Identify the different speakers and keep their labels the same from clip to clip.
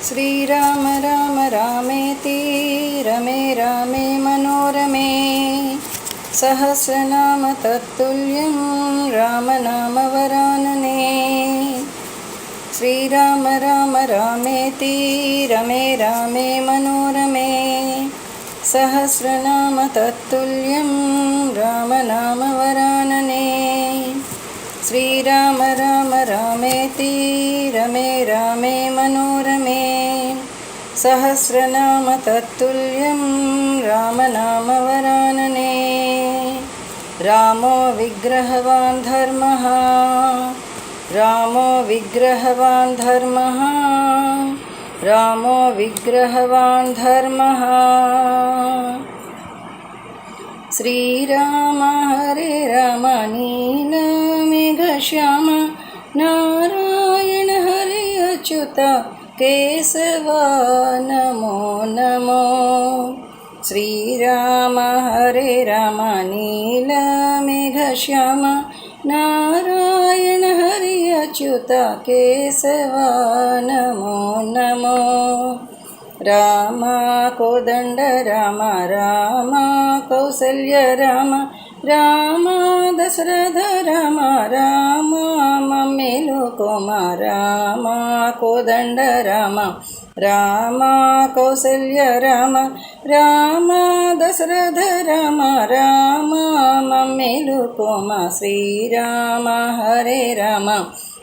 Speaker 1: श्रीराम राम रामेति रमे रामे मनोरमे सहस्रनाम तत्तुल्यं रामनामवरानने। श्रीराम राम रामेति रमे रामे मनोरमे सहस्रनाम तत्तुल्यं रामनामवरानने। श्रीराम राम रामेति रमे रामे मनोरमे सहस्रनाम तत्तुल्यं रामनामवरानने। रामो विग्रहवान् धर्मः, रामो विग्रहवान् धर्मः, रामो विग्रहवान् धर्मः। श्रीराम हरे राम नीलमेघश्याम नारायण हरे अच्युत केशव नमो नमो। श्रीराम हरे राम नीलमेघश्याम नारायण हरे अच्युत केशव नमो नमो। राम कोदंड राम राम कौसल्य राम राम दशरथ राम राम मम्मेलु कोमा राम कोदंड राम राम कौसल्य राम राम दशरथ राम राम मम्मेलु कोमा। श्रीराम हरे राम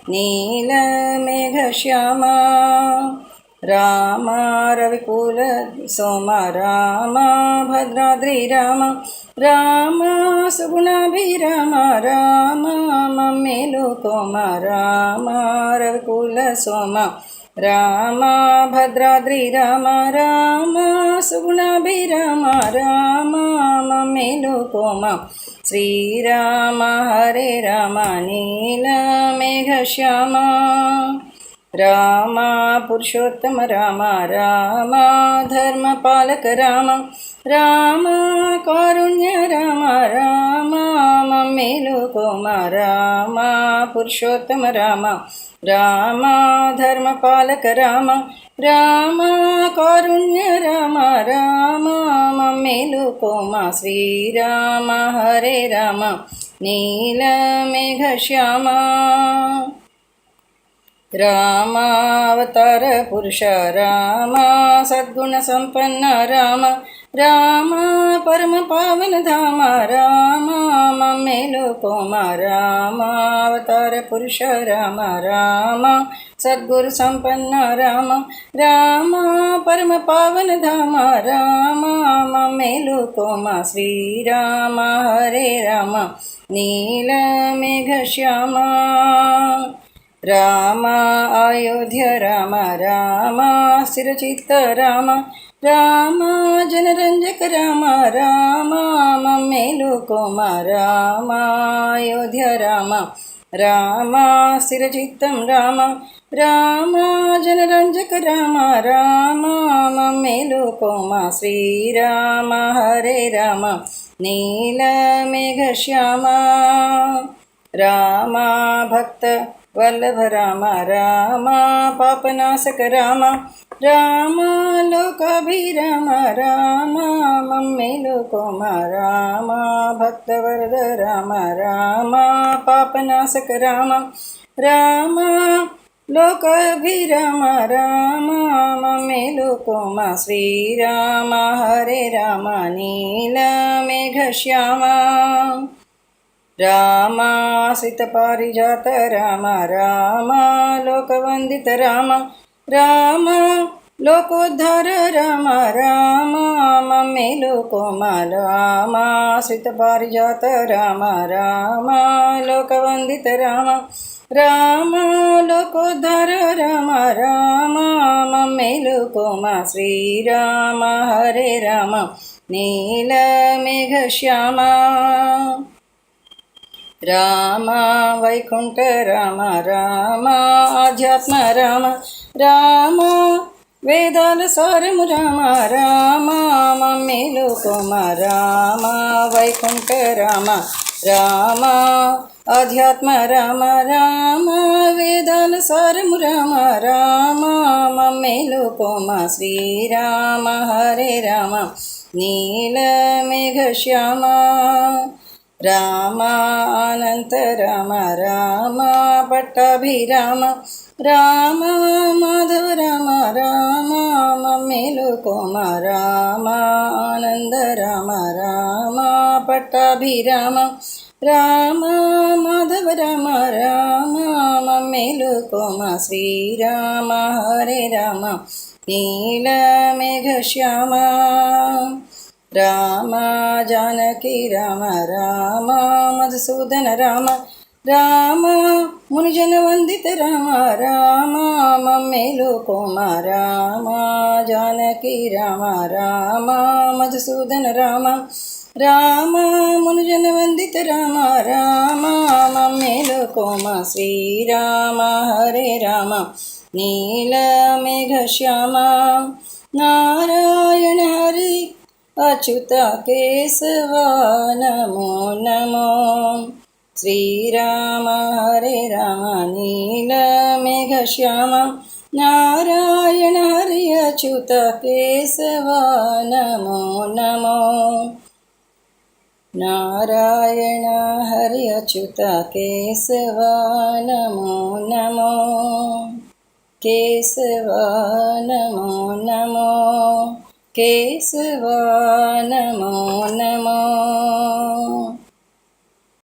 Speaker 1: नीलमेघश्याम राम रविकुल सोम राम भद्राद्रि राम राम सुगुणाभिराम राम मम्मेलु कोम राम रविकुल सोम राम भद्राद्रि राम राम सुगुणाभिराम राम मम्मेलु कोम। श्रीराम हरे राम नीलमेघश्याम राम पुरुषोत्तम राम राम धर्मपालक राम राम कारुण्य राम राम मम्मेलु कोम राम पुरुषोत्तम राम राम धर्मपालक राम राम कारुण्य राम राम मम्मेलु कोम। श्रीराम हरे राम नीलमेघश्याम रामावतार पुरुष राम सद्गुण संपन्न राम राम परम पावन धाम राम मम्मेलु कोम रामावतार पुरुष राम राम सद्गुरु संपन्न राम राम परम पावन धाम राम मम्मेलु कोम। श्रीराम हरे राम नीलमेघश्याम राम अयोध्य राम राम स्थिरचित्त राम राम जनरंजक राम राम मम्मेलु कोम राम अयोध्य राम राम स्थिरचित्तं राम राम जनरंजक राम राम मम्मेलु कोम। श्रीराम हरे राम नीलमेघश्याम राम भक्त वल्लभ राम राम पापनाशक राम राम लोकाभिराम राम मम्मेलु कोम राम भक्तवरद राम राम पापनाशक राम राम लोकाभिराम राम मम्मेलु कोम। श्रीराम हरे राम नीलमेघश्याम राम सीतपारिजात राम राम लोकवंदित राम राम लोकोद्धार राम राम मम्मेलु कोम राम सीतपारिजात राम राम लोकवंदित राम राम लोकोद्धार राम राम मम्मेलु कोम। श्रीराम हरे राम नीलमेघश्याम राम वैकुंठ राम राम आध्यात्म राम राम वेदाल सारम राम राम मम्मेलु कोम राम वैकुंठ राम राम ఆధ్యాత్మ రామ రామ వేదాల సారము రామ రామ మమ్మేలు కోమ శ్రీరామ హరే రామ నీల మేఘ శ్యామ రామ అనంత రామ రామ పట్టాభిరామ రామ మాధవ రామ రామ మమ్మేలు కోమ రామ ఆనంద రామ రామ పట్టాభిరామ రామ మాధవ రామ రామ మమ్మేలు కోమ శ్రీరామ హరే రామ నీల మేఘ శ్యామ రామ జానకి రామ రామ మధుసూదన రామ రామ మునిజన వందిత రామ రామ మమ్మేలు కోమ రామ జానకి రామ రామ మధుసూదన రామ రామ మునిజన వందిత రామ రామ మమ్మేలు కోమ శ్రీరామ హరే రామ నీల మేఘ శ్యామ నారాయణ హరి అచ్యుత కేశవ నమో నమో శ్రీరామ హరే రామ నీల మేఘ శ్యామ నారాయణ హరి అచ్యుత కేశవ నమో నమో నారాయణ హరి అచ్యుత కేశవ నమో నమో కేశవ నమో నమో కేశవ నమో నమో